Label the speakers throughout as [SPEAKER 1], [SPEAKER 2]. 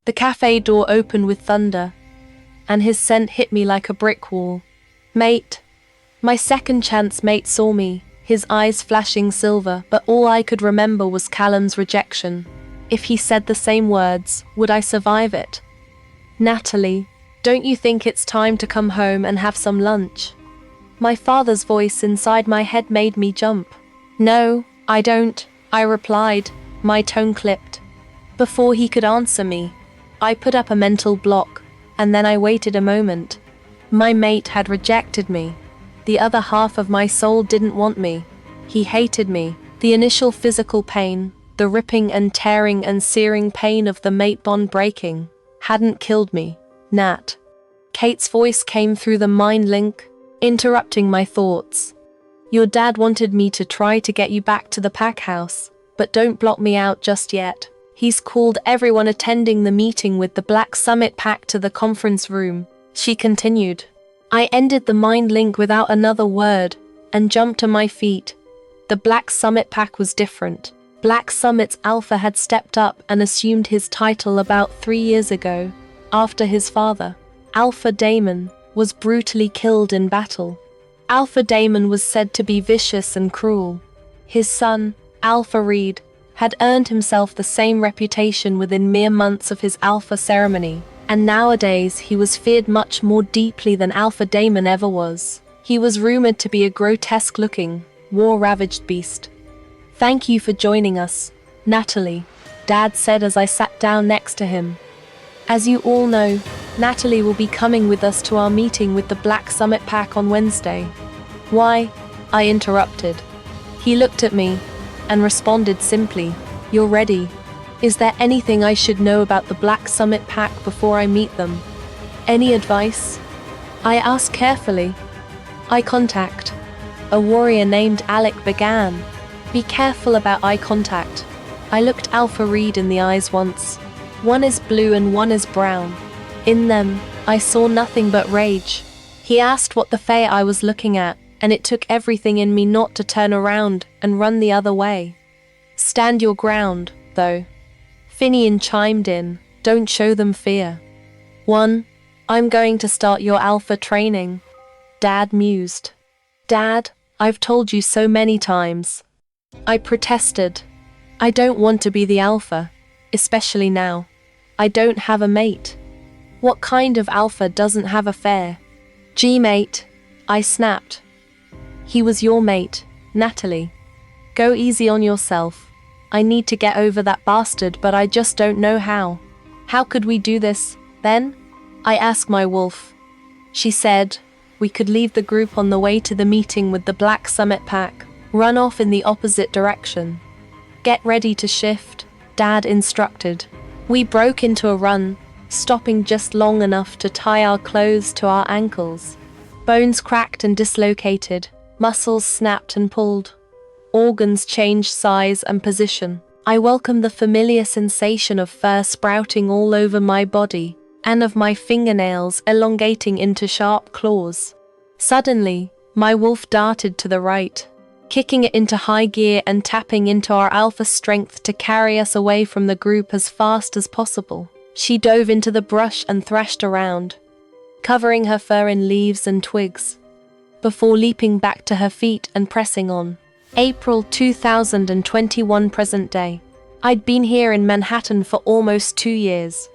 [SPEAKER 1] The cafe door opened with thunder, and his scent hit me like a brick wall. Mate. My second chance mate saw me, his eyes flashing silver, but all I could remember was Callum's rejection. If he said the same words, would I survive it? Natalie, don't you think it's time to come home and have some lunch? My father's voice inside my head made me jump. No, I don't, I replied, my tone clipped. Before he could answer me, I put up a mental block, and then I waited a moment. My mate had rejected me. The other half of my soul didn't want me. He hated me. The initial physical pain, the ripping and tearing and searing pain of the mate bond breaking, hadn't killed me. Nat. Kate's voice came through the mind link, interrupting my thoughts. Your dad wanted me to try to get you back to the pack house, but don't block me out just yet. He's called everyone attending the meeting with the Black Summit pack to the conference room, she continued. I ended the mind link without another word, and jumped to my feet. The Black Summit pack was different. Black Summit's Alpha had stepped up and assumed his title about 3 years ago, after his father, Alpha Damon, was brutally killed in battle. Alpha Damon was said to be vicious and cruel. His son, Alpha Reid, had earned himself the same reputation within mere months of his Alpha ceremony, and nowadays he was feared much more deeply than Alpha Damon ever was. He was rumored to be a grotesque-looking, war-ravaged beast. Thank you for joining us, Natalie, Dad said as I sat down next to him. As you all know, Natalie will be coming with us to our meeting with the Black Summit pack on Wednesday. Why? I interrupted. He looked at me and responded simply, You're ready. Is there anything I should know about the Black Summit pack before I meet them? Any advice? I asked carefully. Eye contact. A warrior named Alec began. Be careful about eye contact. I looked Alpha Reid in the eyes once. One is blue and one is brown. In them, I saw nothing but rage. He asked what the fae I was looking at, and it took everything in me not to turn around and run the other way. Stand your ground, though. Finian chimed in, don't show them fear. 1. I'm going to start your Alpha training. Dad mused. Dad, I've told you so many times. I protested. I don't want to be the Alpha, especially now. I don't have a mate. What kind of Alpha doesn't have a fair? G-mate, I snapped. He was your mate, Natalie. Go easy on yourself. I need to get over that bastard, but I just don't know how. How could we do this, then? I asked my wolf. She said, we could leave the group on the way to the meeting with the Black Summit pack, run off in the opposite direction. Get ready to shift, Dad instructed. We broke into a run, stopping just long enough to tie our clothes to our ankles. Bones cracked and dislocated, muscles snapped and pulled. Organs changed size and position. I welcomed the familiar sensation of fur sprouting all over my body, and of my fingernails elongating into sharp claws. Suddenly, my wolf darted to the right, kicking it into high gear and tapping into our Alpha strength to carry us away from the group as fast as possible. She dove into the brush and thrashed around, covering her fur in leaves and twigs, before leaping back to her feet and pressing on. April 2021 present day. I'd been here in Manhattan for almost 2 years.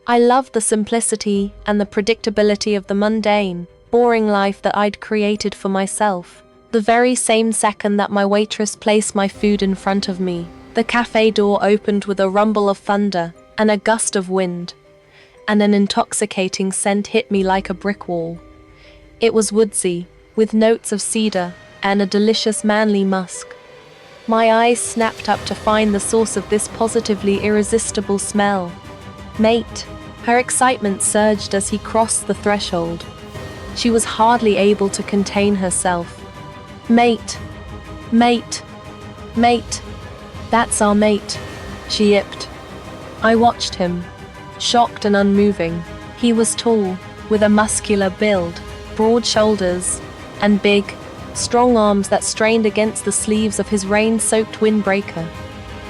[SPEAKER 1] I loved the simplicity and the predictability of the mundane, boring life that I'd created for myself. The very same second that my waitress placed my food in front of me, the cafe door opened with a rumble of thunder and a gust of wind, and an intoxicating scent hit me like a brick wall. It was woodsy, with notes of cedar and a delicious manly musk. My eyes snapped up to find the source of this positively irresistible smell. Mate. Her excitement surged as he crossed the threshold. She was hardly able to contain herself. Mate. Mate. Mate. That's our mate, she yipped. I watched him, shocked and unmoving. He was tall, with a muscular build, broad shoulders, and big, strong arms that strained against the sleeves of his rain-soaked windbreaker.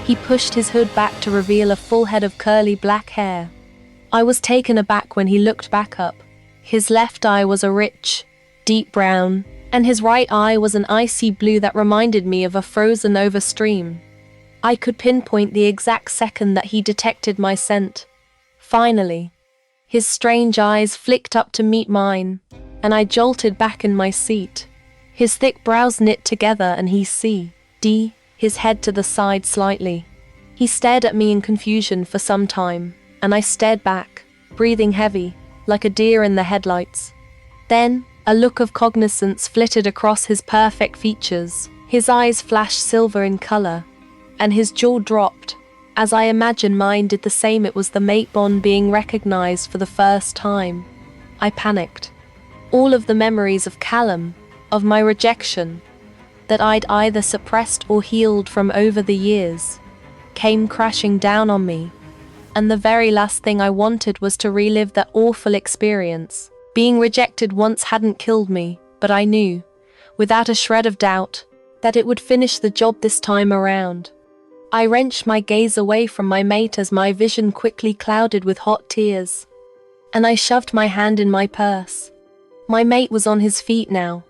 [SPEAKER 1] He pushed his hood back to reveal a full head of curly black hair. I was taken aback when he looked back up. His left eye was a rich, deep brown, and his right eye was an icy blue that reminded me of a frozen-over stream. I could pinpoint the exact second that he detected my scent. Finally, his strange eyes flicked up to meet mine, and I jolted back in my seat. His thick brows knit together and his head to the side slightly. He stared at me in confusion for some time, and I stared back, breathing heavy, like a deer in the headlights. Then, a look of cognizance flitted across his perfect features. His eyes flashed silver in color, and his jaw dropped. As I imagine mine did the same, it was the mate bond being recognized for the first time. I panicked. All of the memories of Callum, of my rejection, that I'd either suppressed or healed from over the years, came crashing down on me. And the very last thing I wanted was to relive that awful experience. Being rejected once hadn't killed me, but I knew, without a shred of doubt, that it would finish the job this time around. I wrenched my gaze away from my mate as my vision quickly clouded with hot tears, and I shoved my hand in my purse. My mate was on his feet now.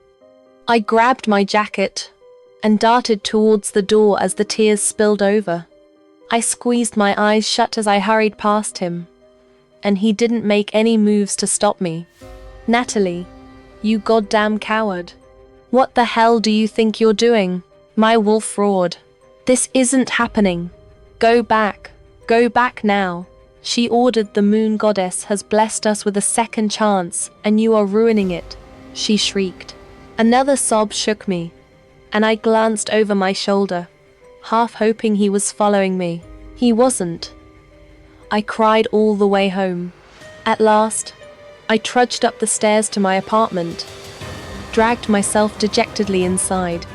[SPEAKER 1] I grabbed my jacket and darted towards the door as the tears spilled over. I squeezed my eyes shut as I hurried past him, and he didn't make any moves to stop me. "Natalie, you goddamn coward. What the hell do you think you're doing?" My wolf roared. "This isn't happening. Go back now." She ordered. "The moon goddess has blessed us with a second chance, and you are ruining it," she shrieked. Another sob shook me, and I glanced over my shoulder, half hoping he was following me. He wasn't. I cried all the way home. At last, I trudged up the stairs to my apartment, dragged myself dejectedly inside,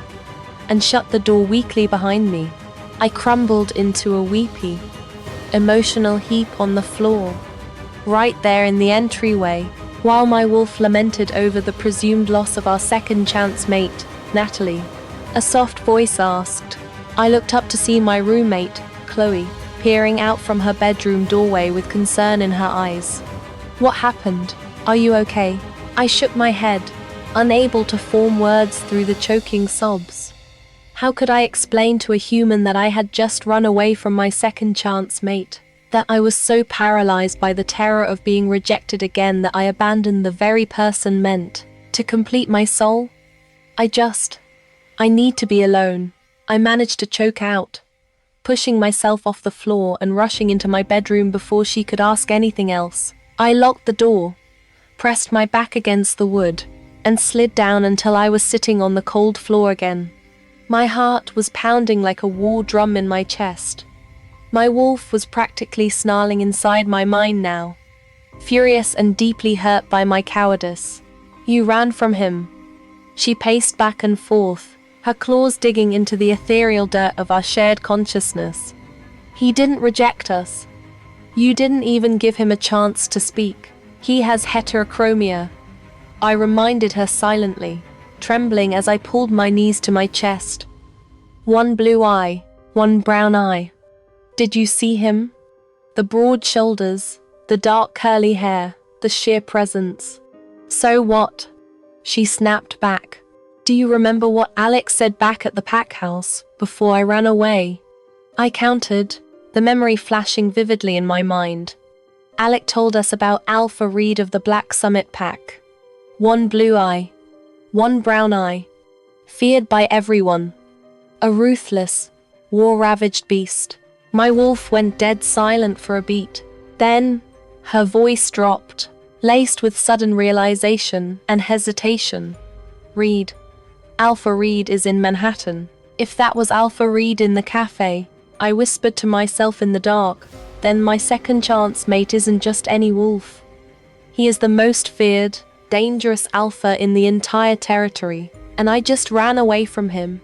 [SPEAKER 1] and shut the door weakly behind me. I crumbled into a weepy, emotional heap on the floor, right there in the entryway, while my wolf lamented over the presumed loss of our second chance mate, Natalie. A soft voice asked. I looked up to see my roommate, Chloe, peering out from her bedroom doorway with concern in her eyes. "What happened? Are you okay?" I shook my head, unable to form words through the choking sobs. How could I explain to a human that I had just run away from my second chance mate, that I was so paralyzed by the terror of being rejected again that I abandoned the very person meant to complete my soul? I need to be alone. I managed to choke out, pushing myself off the floor and rushing into my bedroom before she could ask anything else. I locked the door, pressed my back against the wood, and slid down until I was sitting on the cold floor again. My heart was pounding like a war drum in my chest. My wolf was practically snarling inside my mind now, furious and deeply hurt by my cowardice. "You ran from him." She paced back and forth, her claws digging into the ethereal dirt of our shared consciousness. "He didn't reject us. You didn't even give him a chance to speak. He has heterochromia," I reminded her silently, trembling as I pulled my knees to my chest. "One blue eye, one brown eye. Did you see him? The broad shoulders, the dark curly hair, the sheer presence." "So what?" she snapped back. "Do you remember what Alex said back at the pack house before I ran away?" I countered, the memory flashing vividly in my mind. Alec told us about Alpha Reid of the Black Summit Pack. One blue eye, one brown eye, feared by everyone. A ruthless, war-ravaged beast. My wolf went dead silent for a beat. Then, her voice dropped, laced with sudden realization and hesitation. "Reid. Alpha Reid is in Manhattan." If that was Alpha Reid in the café, I whispered to myself in the dark, then my second chance mate isn't just any wolf. He is the most feared, dangerous alpha in the entire territory, and I just ran away from him.